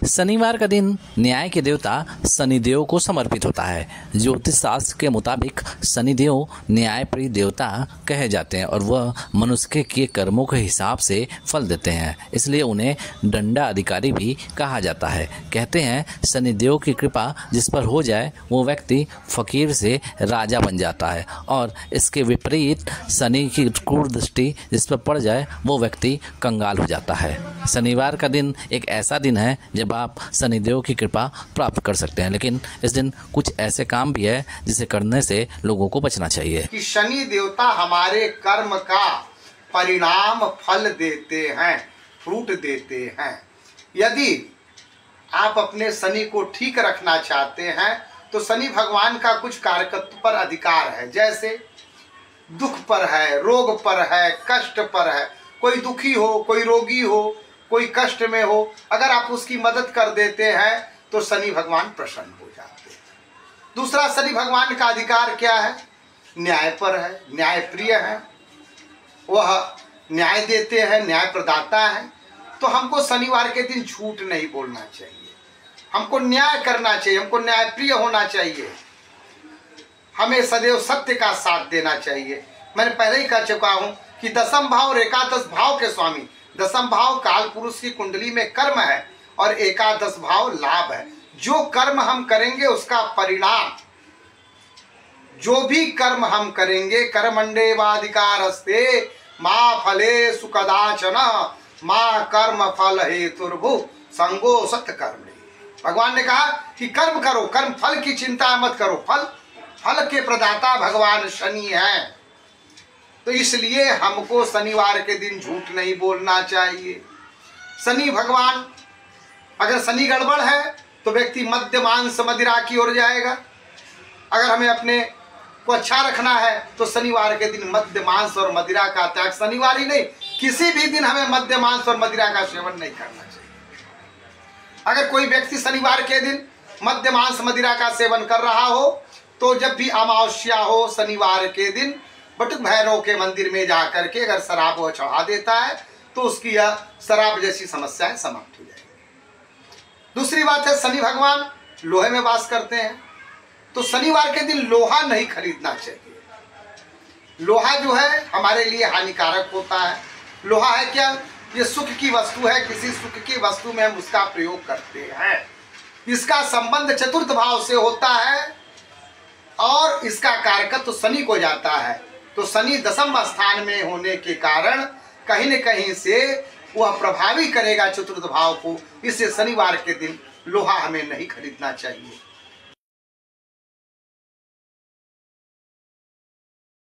शनिवार का दिन न्याय के देवता शनिदेव को समर्पित होता है। ज्योतिष शास्त्र के मुताबिक शनिदेव न्यायप्रिय देवता कहे जाते हैं और वह मनुष्य के किए कर्मों के हिसाब से फल देते हैं, इसलिए उन्हें दंडा अधिकारी भी कहा जाता है। कहते हैं शनिदेव की कृपा जिस पर हो जाए वो व्यक्ति फकीर से राजा बन जाता है और इसके विपरीत शनि की क्रूर दृष्टि जिस पर पड़ जाए वो व्यक्ति कंगाल हो जाता है। शनिवार का दिन एक ऐसा दिन है जब आप शनिदेव की कृपा प्राप्त कर सकते हैं, लेकिन इस दिन कुछ ऐसे काम भी है जिसे करने से लोगों को बचना चाहिए। कि शनि देवता हमारे कर्म का परिणाम फल देते हैं, फ्रूट देते हैं। यदि आप अपने शनि को ठीक रखना चाहते हैं तो शनि भगवान का कुछ कारकत्व पर अधिकार है, जैसे दुख पर है, रोग पर है, कष्ट पर है। कोई दुखी हो, कोई रोगी हो, कोई कष्ट में हो, अगर आप उसकी मदद कर देते हैं तो शनि भगवान प्रसन्न हो जाते हैं। दूसरा, शनि भगवान का अधिकार क्या है? न्याय पर है, न्याय प्रिय है, वह न्याय देते हैं, न्याय प्रदाता है। तो हमको शनिवार के दिन झूठ नहीं बोलना चाहिए, हमको न्याय करना चाहिए, हमको न्याय प्रिय होना चाहिए, हमें सदैव सत्य का साथ देना चाहिए। मैंने पहले ही कह चुका हूं कि दसम भाव और एकादश भाव के स्वामी, दसम भाव काल पुरुष की कुंडली में कर्म है और एकादश भाव लाभ है। जो कर्म हम करेंगे उसका परिणाम, जो भी कर्म हम करेंगे, कर्मण्डे वाधिकारस्ते मां फले सुकदाचन मां कर्म फल हेतुर्भु संगो सत कर्म। भगवान ने कहा कि कर्म करो, कर्म फल की चिंता मत करो, फल के प्रदाता भगवान शनि हैं। तो इसलिए हमको शनिवार के दिन झूठ नहीं बोलना चाहिए। शनि भगवान, अगर शनि गड़बड़ है तो व्यक्ति मद्य मांस मदिरा की ओर जाएगा। अगर हमें अपने को अच्छा रखना है तो शनिवार के दिन मद्य मांस और मदिरा का त्याग, शनिवार ही नहीं किसी भी दिन हमें मद्य मांस और मदिरा का सेवन नहीं करना चाहिए। अगर कोई व्यक्ति शनिवार के दिन मद्य मांस मदिरा का सेवन कर रहा हो तो जब भी अमावस्या हो शनिवार के दिन बटुक भैरव के मंदिर में जाकर के अगर शराब वो चढ़ा देता है तो उसकी यह शराब जैसी समस्याएं समाप्त हो जाएगी। दूसरी बात है, शनि भगवान लोहे में वास करते हैं तो शनिवार के दिन लोहा नहीं खरीदना चाहिए। लोहा जो है हमारे लिए हानिकारक होता है। लोहा है क्या? ये सुख की वस्तु है, किसी सुख की वस्तु में हम उसका प्रयोग करते हैं। इसका संबंध चतुर्थ भाव से होता है और इसका कारकत्व शनि को जाता है। तो शनि दसम स्थान में होने के कारण कहीं न कहीं से वह प्रभावी करेगा चतुर्थ भाव को। इससे शनिवार के दिन लोहा हमें नहीं खरीदना चाहिए।